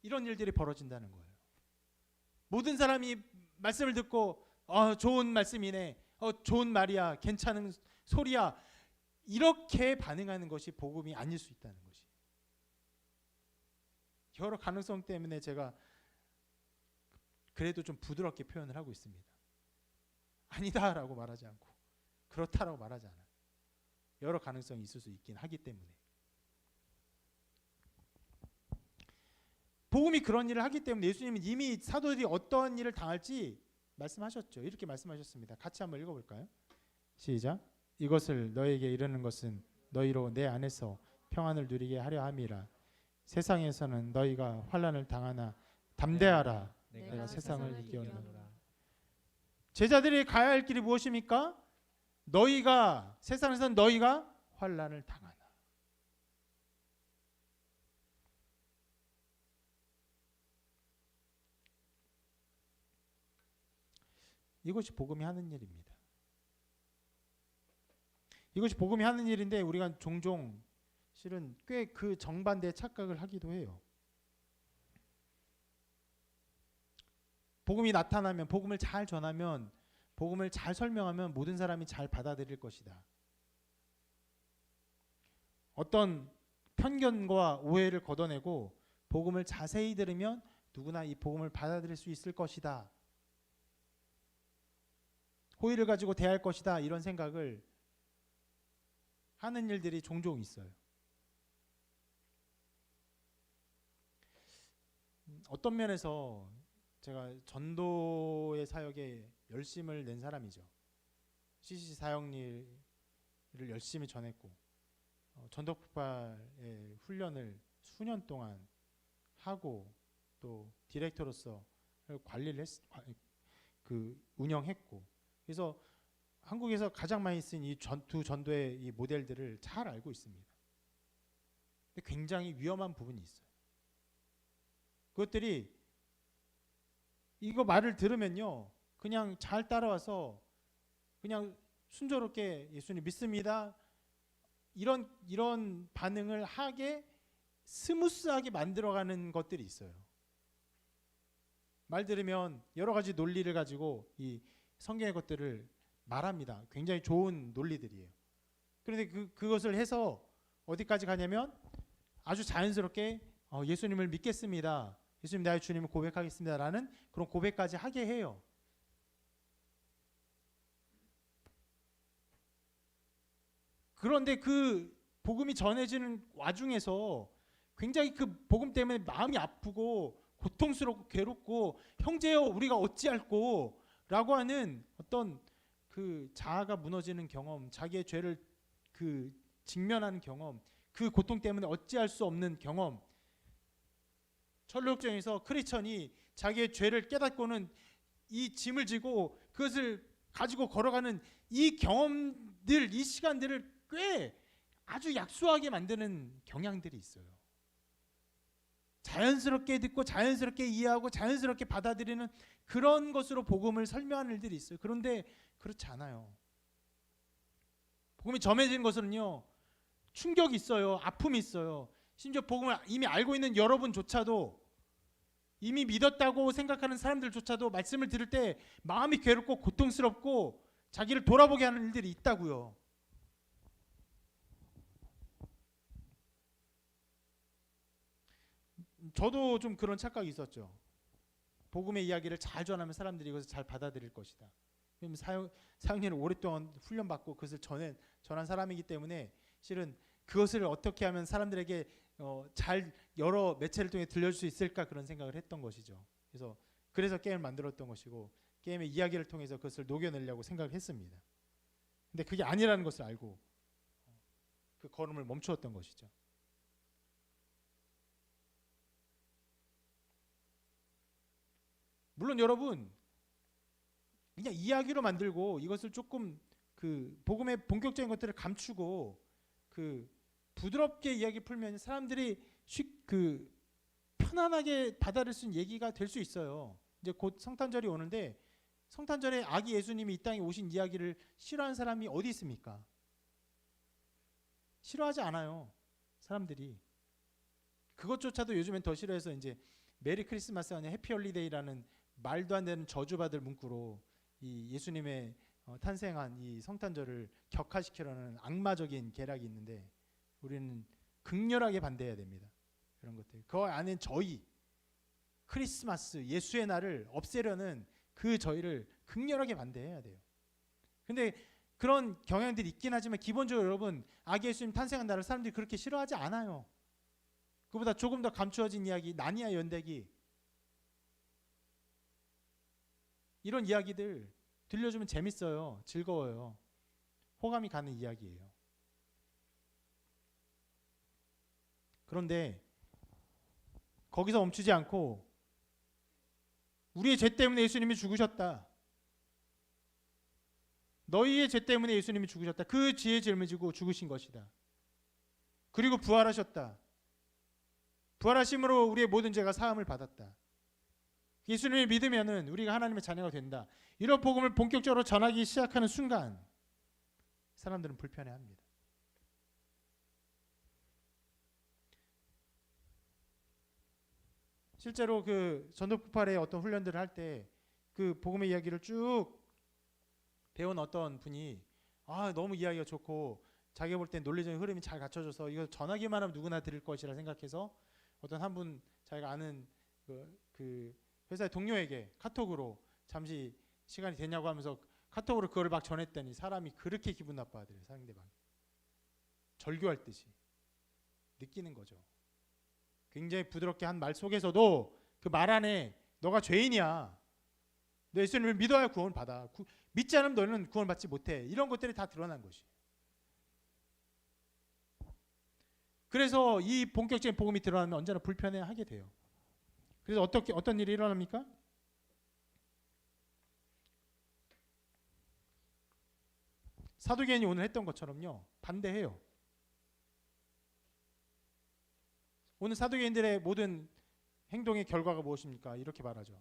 이런 일들이 벌어진다는 거예요. 모든 사람이 말씀을 듣고 좋은 말씀이네, 좋은 말이야, 괜찮은 소리야, 이렇게 반응하는 것이 복음이 아닐 수 있다는 것이. 여러 가능성 때문에 제가 그래도 좀 부드럽게 표현을 하고 있습니다. 아니다라고 말하지 않고 그렇다라고 말하지 않아요. 여러 가능성이 있을 수 있긴 하기 때문에. 복음이 그런 일을 하기 때문에 예수님은 이미 사도들이 어떤 일을 당할지 말씀하셨죠. 이렇게 말씀하셨습니다. 같이 한번 읽어볼까요? 시작. 이것을 너에게 이르는 것은 너희로 내 안에서 평안을 누리게 하려 함이라. 세상에서는 너희가 환난을 당하나 담대하라. 내가 세상을 이겼노라. 제자들이 가야 할 길이 무엇입니까? 세상에서는 너희가 환난을 당하나. 이것이 복음이 하는 일입니다. 이것이 복음이 하는 일인데 우리가 종종 실은 꽤 그 정반대의 착각을 하기도 해요. 복음이 나타나면, 복음을 잘 전하면, 복음을 잘 설명하면 모든 사람이 잘 받아들일 것이다. 어떤 편견과 오해를 걷어내고 복음을 자세히 들으면 누구나 이 복음을 받아들일 수 있을 것이다. 호의를 가지고 대할 것이다. 이런 생각을 하는 일들이 종종 있어요. 어떤 면에서 제가 전도의 사역에 열심을 낸 사람이죠. CCC 사역 일을 열심히 전했고 전도폭발의 훈련을 수년 동안 하고 또 디렉터로서 관리를 운영했고, 그래서 한국에서 가장 많이 쓴 이 두 전도의 이 모델들을 잘 알고 있습니다. 근데 굉장히 위험한 부분이 있어요. 그것들이 이거 말을 들으면요, 그냥 잘 따라와서 그냥 순조롭게 예수님 믿습니다, 이런 반응을 하게 스무스하게 만들어가는 것들이 있어요. 말 들으면 여러 가지 논리를 가지고 이 성경의 것들을 말합니다. 굉장히 좋은 논리들이에요. 그런데 그것을 해서 어디까지 가냐면 아주 자연스럽게 예수님을 믿겠습니다, 예수님 나의 주님을 고백하겠습니다 라는 그런 고백까지 하게 해요. 그런데 그 복음이 전해지는 와중에서 굉장히 그 복음 때문에 마음이 아프고 고통스럽고 괴롭고 형제여 우리가 어찌할꼬 라고 하는 어떤 그 자아가 무너지는 경험, 자기의 죄를 직면하는 경험, 그 고통 때문에 어찌할 수 없는 경험, 천국정에서 크리스천이 자기의 죄를 깨닫고는 이 짐을 지고 그것을 가지고 걸어가는 이 경험들, 이 시간들을 꽤 아주 약소하게 만드는 경향들이 있어요. 자연스럽게 듣고 자연스럽게 이해하고 자연스럽게 받아들이는 그런 것으로 복음을 설명하는 일들이 있어요. 그런데 그렇지 않아요. 복음이 점해진 것은요, 충격이 있어요. 아픔이 있어요. 심지어 복음을 이미 알고 있는 여러분조차도, 이미 믿었다고 생각하는 사람들조차도 말씀을 들을 때 마음이 괴롭고 고통스럽고 자기를 돌아보게 하는 일들이 있다고요. 저도 좀 그런 착각이 있었죠. 복음의 이야기를 잘 전하면 사람들이 이것을 잘 받아들일 것이다. 왜냐면 사역년을 오랫동안 훈련받고 그것을 전한 사람이기 때문에 실은 그것을 어떻게 하면 사람들에게 잘 여러 매체를 통해 들려줄 수 있을까 그런 생각을 했던 것이죠. 그래서 게임을 만들었던 것이고 게임의 이야기를 통해서 그것을 녹여내려고 생각을 했습니다. 근데 그게 아니라는 것을 알고 그 걸음을 멈추었던 것이죠. 물론 여러분 그냥 이야기로 만들고 이것을 조금 그 복음의 본격적인 것들을 감추고 그 부드럽게 이야기 풀면 사람들이 편안하게 받아들일 수 있는 얘기가 될 수 있어요. 이제 곧 성탄절이 오는데 성탄절에 아기 예수님이 이 땅에 오신 이야기를 싫어하는 사람이 어디 있습니까? 싫어하지 않아요. 사람들이. 그것조차도 요즘엔 더 싫어해서 이제 메리 크리스마스가 아니라 해피 홀리데이라는 말도 안 되는 저주받을 문구로 이 예수님의 탄생한 이 성탄절을 격화시키려는 악마적인 계략이 있는데 우리는 극렬하게 반대해야 됩니다. 그런 것들. 그 안에 저희 크리스마스 예수의 날을 없애려는 그 저희를 극렬하게 반대해야 돼요. 근데 그런 경향들이 있긴 하지만 기본적으로 여러분 아기 예수님 탄생한 날을 사람들이 그렇게 싫어하지 않아요. 그보다 조금 더 감추어진 이야기 나니아 연대기 이런 이야기들 들려주면 재밌어요. 즐거워요. 호감이 가는 이야기예요. 그런데 거기서 멈추지 않고 우리의 죄 때문에 예수님이 죽으셨다. 너희의 죄 때문에 예수님이 죽으셨다. 그 죄의 짐을 지고 죽으신 것이다. 그리고 부활하셨다. 부활하심으로 우리의 모든 죄가 사함을 받았다. 예수님을 믿으면은 우리가 하나님의 자녀가 된다. 이런 복음을 본격적으로 전하기 시작하는 순간 사람들은 불편해합니다. 실제로 그 전도폭발의 어떤 훈련들을 할 때 그 복음의 이야기를 쭉 배운 어떤 분이 너무 이야기가 좋고 자기가 볼 때 논리적인 흐름이 잘 갖춰져서 이거 전하기만 하면 누구나 들을 것이라 생각해서 어떤 한 분 자기가 아는 그 회사의 동료에게 카톡으로 잠시 시간이 되냐고 하면서 카톡으로 그걸 막 전했더니 사람이 그렇게 기분 나빠하더래요. 상대방이. 절교할 듯이 느끼는 거죠. 굉장히 부드럽게 한 말 속에서도 그 말 안에 너가 죄인이야. 너 예수님을 믿어야 구원을 받아. 믿지 않으면 너는 구원을 받지 못해. 이런 것들이 다 드러난 것이. 그래서 이 본격적인 복음이 드러나면 언제나 불편해하게 돼요. 그래서 어떤 일이 일어납니까? 사두개인이 오늘 했던 것처럼요. 반대해요. 오늘 사두개인들의 모든 행동의 결과가 무엇입니까? 이렇게 말하죠.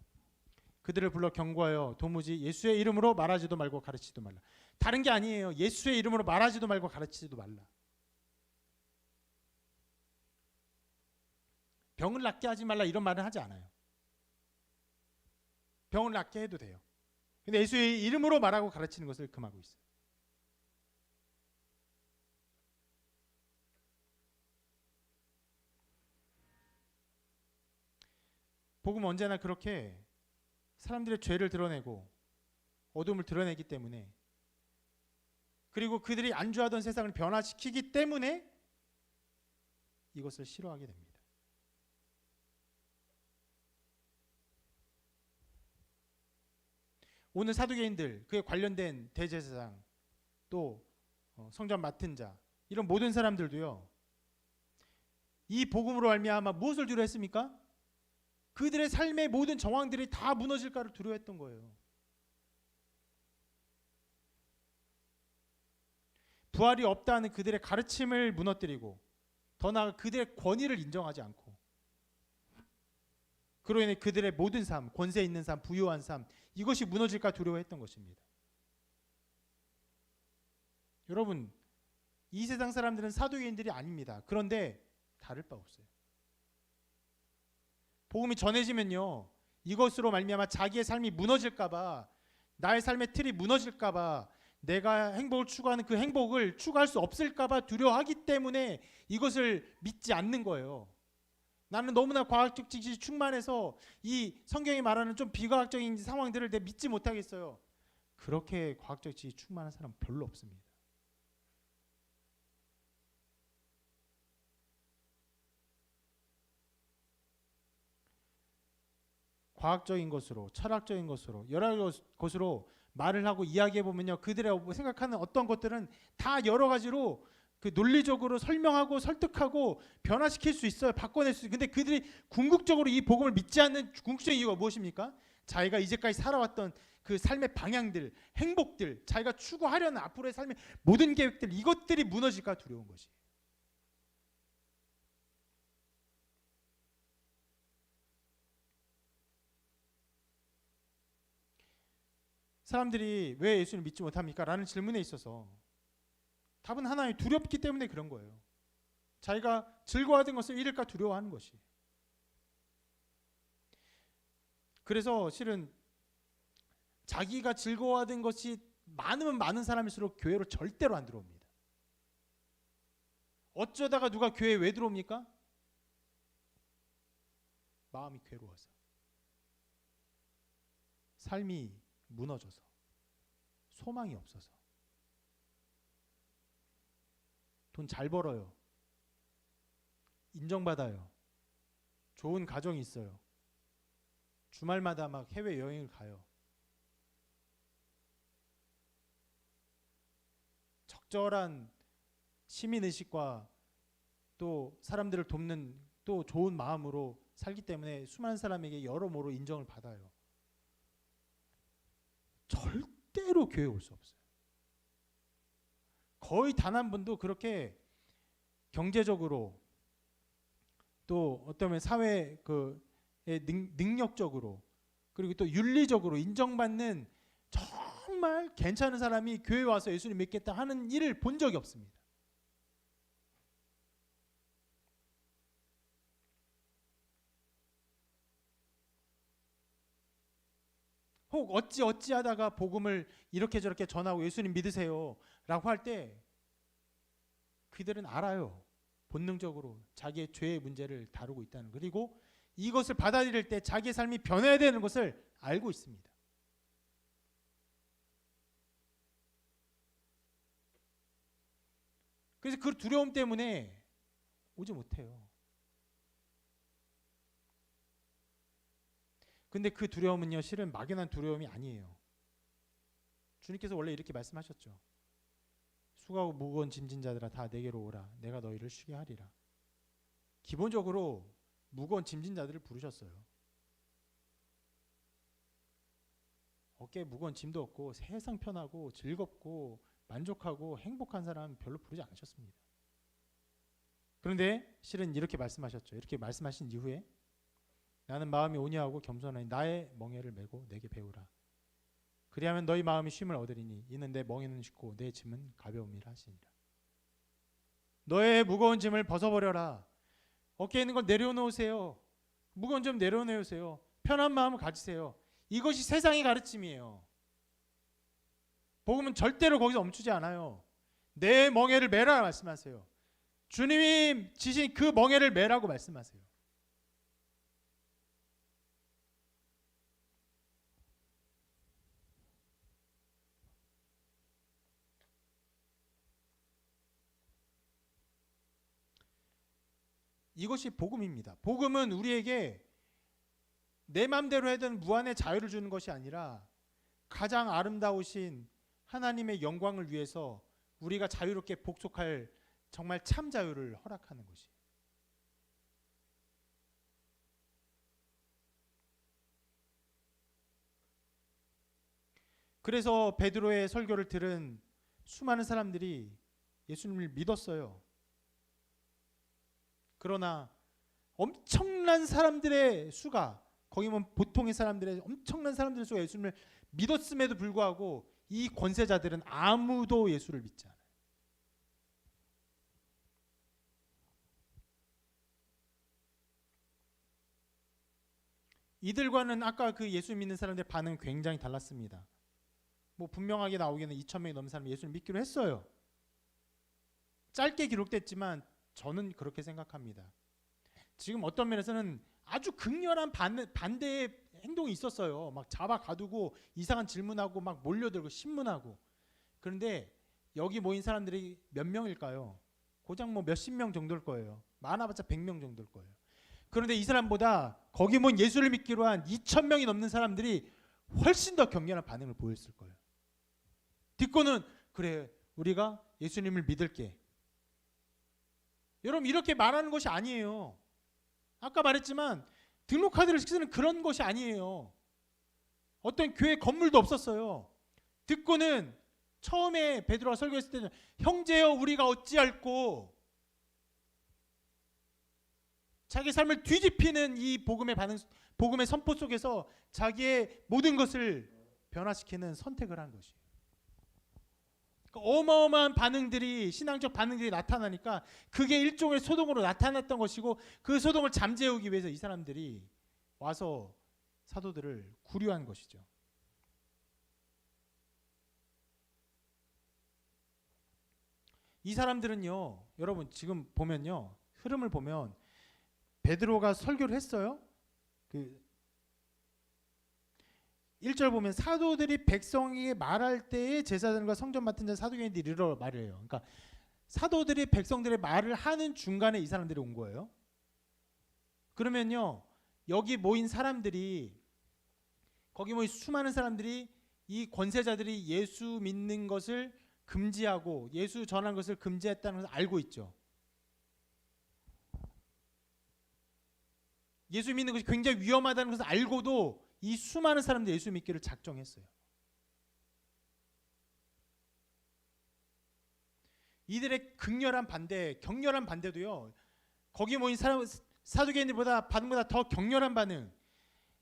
그들을 불러 경고하여 도무지 예수의 이름으로 말하지도 말고 가르치지도 말라. 다른 게 아니에요. 예수의 이름으로 말하지도 말고 가르치지도 말라. 병을 낫게 하지 말라 이런 말은 하지 않아요. 병을 낫게 해도 돼요. 근데 예수의 이름으로 말하고 가르치는 것을 금하고 있어요. 복음은 언제나 그렇게 사람들의 죄를 드러내고 어둠을 드러내기 때문에 그리고 그들이 안주하던 세상을 변화시키기 때문에 이것을 싫어하게 됩니다. 오늘 사두개인들 그에 관련된 대제사장 또 성전 맡은 자 이런 모든 사람들도요. 이 복음으로 말미암아 무엇을 두려워했습니까? 그들의 삶의 모든 정황들이 다 무너질까를 두려워했던 거예요. 부활이 없다는 그들의 가르침을 무너뜨리고 더 나아가 그들의 권위를 인정하지 않고 그로 인해 그들의 모든 삶, 권세 있는 삶, 부유한 삶 이것이 무너질까 두려워했던 것입니다. 여러분 이 세상 사람들은 사두개인들이 아닙니다. 그런데 다를 바 없어요. 복음이 전해지면요 이것으로 말미암아 자기의 삶이 무너질까봐 나의 삶의 틀이 무너질까봐 내가 행복을 추구하는 그 행복을 추구할 수 없을까봐 두려워하기 때문에 이것을 믿지 않는 거예요. 나는 너무나 과학적 지식이 충만해서 이 성경이 말하는 좀 비과학적인 상황들을 내가 믿지 못하겠어요. 그렇게 과학적 지식이 충만한 사람은 별로 없습니다. 과학적인 것으로, 철학적인 것으로, 여러 것으로 말을 하고 이야기해 보면요, 그들의 생각하는 어떤 것들은 다 여러 가지로 그 논리적으로 설명하고 설득하고 변화시킬 수 있어요. 바꿔낼 수 있어요. 근데 그들이 궁극적으로 이 복음을 믿지 않는 궁극적인 이유가 무엇입니까? 자기가 이제까지 살아왔던 그 삶의 방향들, 행복들, 자기가 추구하려는 앞으로의 삶의 모든 계획들, 이것들이 무너질까 두려운 것이. 사람들이 왜 예수를 믿지 못합니까? 라는 질문에 있어서 답은 하나예요. 두렵기 때문에 그런 거예요. 자기가 즐거워하던 것을 잃을까 두려워하는 것이. 그래서 실은 자기가 즐거워하던 것이 많으면 많은 사람일수록 교회로 절대로 안 들어옵니다. 어쩌다가 누가 교회에 왜 들어옵니까? 마음이 괴로워서, 삶이 무너져서, 소망이 없어서. 돈 잘 벌어요. 인정받아요. 좋은 가정이 있어요. 주말마다 막 해외여행을 가요. 적절한 시민의식과 또 사람들을 돕는 또 좋은 마음으로 살기 때문에 수많은 사람에게 여러모로 인정을 받아요. 절대로 교회에 올 수 없어요. 거의 단 한 분도 그렇게 경제적으로 또 어쩌면 사회 능력적으로 그리고 또 윤리적으로 인정받는 정말 괜찮은 사람이 교회에 와서 예수님 믿겠다 하는 일을 본 적이 없습니다. 혹 어찌하다가 복음을 이렇게 저렇게 전하고 예수님 믿으세요 라고 할 때 그들은 알아요. 본능적으로 자기의 죄의 문제를 다루고 있다는 거. 그리고 이것을 받아들일 때 자기의 삶이 변해야 되는 것을 알고 있습니다. 그래서 그 두려움 때문에 오지 못해요. 근데 그 두려움은요, 실은 막연한 두려움이 아니에요. 주님께서 원래 이렇게 말씀하셨죠. 수고하고 무거운 짐진 자들아 다 내게로 오라. 내가 너희를 쉬게 하리라. 기본적으로 무거운 짐진 자들을 부르셨어요. 어깨에 무거운 짐도 없고 세상 편하고 즐겁고 만족하고 행복한 사람 별로 부르지 않으셨습니다. 그런데 실은 이렇게 말씀하셨죠. 이렇게 말씀하신 이후에 나는 마음이 온유하고 겸손하니 나의 멍에를 메고 내게 배우라. 그리하면 너희 마음이 쉼을 얻으리니 이는 내 멍에는 쉽고 내 짐은 가벼움이라 하시니라. 너의 무거운 짐을 벗어버려라. 어깨에 있는 걸 내려놓으세요. 무거운 점 내려놓으세요. 편한 마음을 가지세요. 이것이 세상의 가르침이에요. 복음은 절대로 거기서 멈추지 않아요. 내 멍에를 메라 말씀하세요. 주님이 지신 그 멍에를 메라고 말씀하세요. 이것이 복음입니다. 복음은 우리에게 내 마음대로 해야 되는 무한의 자유를 주는 것이 아니라 가장 아름다우신 하나님의 영광을 위해서 우리가 자유롭게 복속할 정말 참 자유를 허락하는 것이. 그래서 베드로의 설교를 들은 수많은 사람들이 예수님을 믿었어요. 그러나 엄청난 사람들의 수가, 거기 보면 보통의 사람들의 엄청난 사람들의 수가 예수님을 믿었음에도 불구하고 이 권세자들은 아무도 예수를 믿지 않아요. 이들과는 아까 그 예수 믿는 사람들의 반응은 굉장히 달랐습니다. 뭐 분명하게 나오기는 2,000명이 넘는 사람이 예수를 믿기로 했어요. 짧게 기록됐지만 저는 그렇게 생각합니다. 지금 어떤 면에서는 아주 극렬한 반대의 행동이 있었어요. 막 잡아 가두고 이상한 질문하고 막 몰려들고 신문하고. 그런데 여기 모인 사람들이 몇 명일까요? 고작 뭐 몇십 명 정도일 거예요. 많아봤자 100명 정도일 거예요. 그런데 이 사람보다 거기 모인 예수를 믿기로 한 2,000명이 넘는 사람들이 훨씬 더 격렬한 반응을 보였을 거예요. 듣고는 그래, 우리가 예수님을 믿을게. 여러분, 이렇게 말하는 것이 아니에요. 아까 말했지만 등록카드를 쓰는 그런 것이 아니에요. 어떤 교회 건물도 없었어요. 듣고는 처음에 베드로가 설교했을 때는 형제여 우리가 어찌할꼬, 자기 삶을 뒤집히는 이 복음의 반응, 복음의 선포 속에서 자기의 모든 것을 변화시키는 선택을 한 것이에요. 그러니까 어마어마한 반응들이, 신앙적 반응들이 나타나니까 그게 일종의 소동으로 나타났던 것이고, 그 소동을 잠재우기 위해서 이 사람들이 와서 사도들을 구류한 것이죠. 이 사람들은요, 여러분 지금 보면요, 흐름을 보면 베드로가 설교를 했어요. 그 1절 보면 사도들이 백성에게 말할 때에 제사장과 성전 맡은 자 사두개인들이 이르러 말을 해요. 그러니까 사도들이 백성들의 말을 하는 중간에 이 사람들이 온 거예요. 그러면요, 여기 모인 사람들이, 거기 모인 수많은 사람들이 이 권세자들이 예수 믿는 것을 금지하고 예수 전하는 것을 금지했다는 것을 알고 있죠. 예수 믿는 것이 굉장히 위험하다는 것을 알고도 이 수많은 사람들이 예수 믿기를 작정했어요. 이들의 격렬한 반대도요, 거기 모인 사두개인들보다 반응보다 더 격렬한 반응,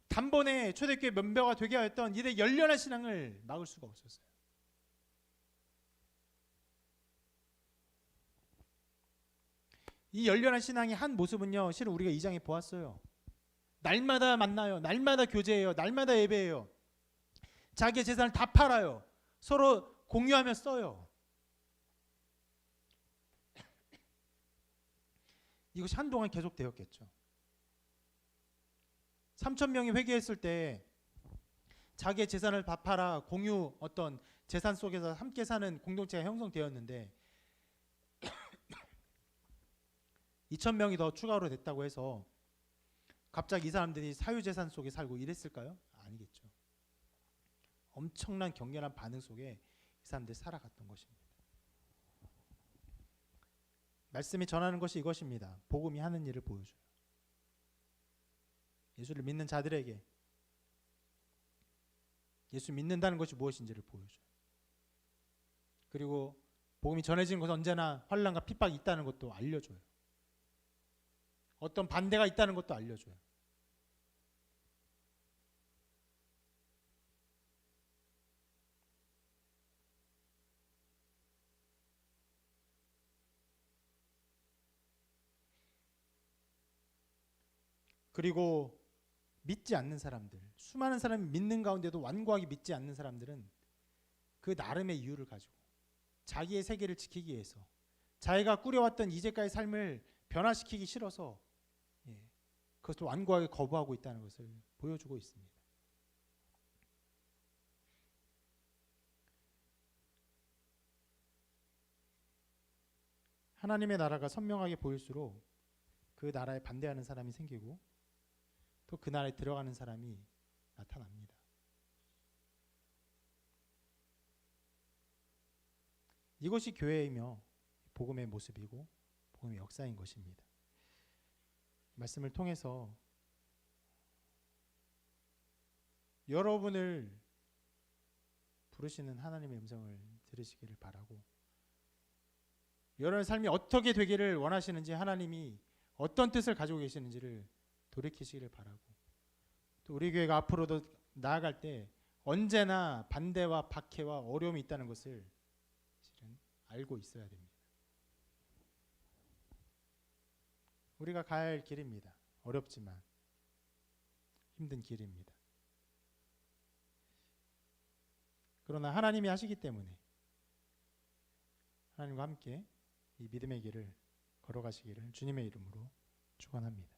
단번에 초대교회 멤버가 되게 하였던 이들의 열렬한 신앙을 막을 수가 없었어요. 이 열렬한 신앙의 한 모습은요, 실은 우리가 2장에 보았어요. 날마다 만나요. 날마다 교제해요. 날마다 예배해요. 자기의 재산을 다 팔아요. 서로 공유하며 써요. 이것이 한동안 계속되었겠죠. 3,000명이 회개했을 때 자기의 재산을 다 팔아 공유, 어떤 재산 속에서 함께 사는 공동체가 형성되었는데 2,000명이 더 추가로 됐다고 해서 갑자기 이 사람들이 사유재산 속에 살고 이랬을까요? 아니겠죠. 엄청난 격렬한 반응 속에 이 사람들이 살아갔던 것입니다. 말씀이 전하는 것이 이것입니다. 복음이 하는 일을 보여줘요. 예수를 믿는 자들에게 예수 믿는다는 것이 무엇인지를 보여줘요. 그리고 복음이 전해지는 것은 언제나 환난과 핍박이 있다는 것도 알려줘요. 어떤 반대가 있다는 것도 알려줘요. 그리고 믿지 않는 사람들, 수많은 사람이 믿는 가운데도 완고하게 믿지 않는 사람들은 그 나름의 이유를 가지고 자기의 세계를 지키기 위해서 자기가 꾸려왔던 이제까지 삶을 변화시키기 싫어서 그것을 완고하게 거부하고 있다는 것을 보여주고 있습니다. 하나님의 나라가 선명하게 보일수록 그 나라에 반대하는 사람이 생기고 또 그 나라에 들어가는 사람이 나타납니다. 이것이 교회이며 복음의 모습이고 복음의 역사인 것입니다. 말씀을 통해서 여러분을 부르시는 하나님의 음성을 들으시기를 바라고, 여러분의 삶이 어떻게 되기를 원하시는지, 하나님이 어떤 뜻을 가지고 계시는지를 돌이키시기를 바라고, 또 우리 교회가 앞으로도 나아갈 때 언제나 반대와 박해와 어려움이 있다는 것을 실은 알고 있어야 됩니다. 우리가 가야 할 길입니다. 어렵지만 힘든 길입니다. 그러나 하나님이 하시기 때문에 하나님과 함께 이 믿음의 길을 걸어가시기를 주님의 이름으로 축원합니다.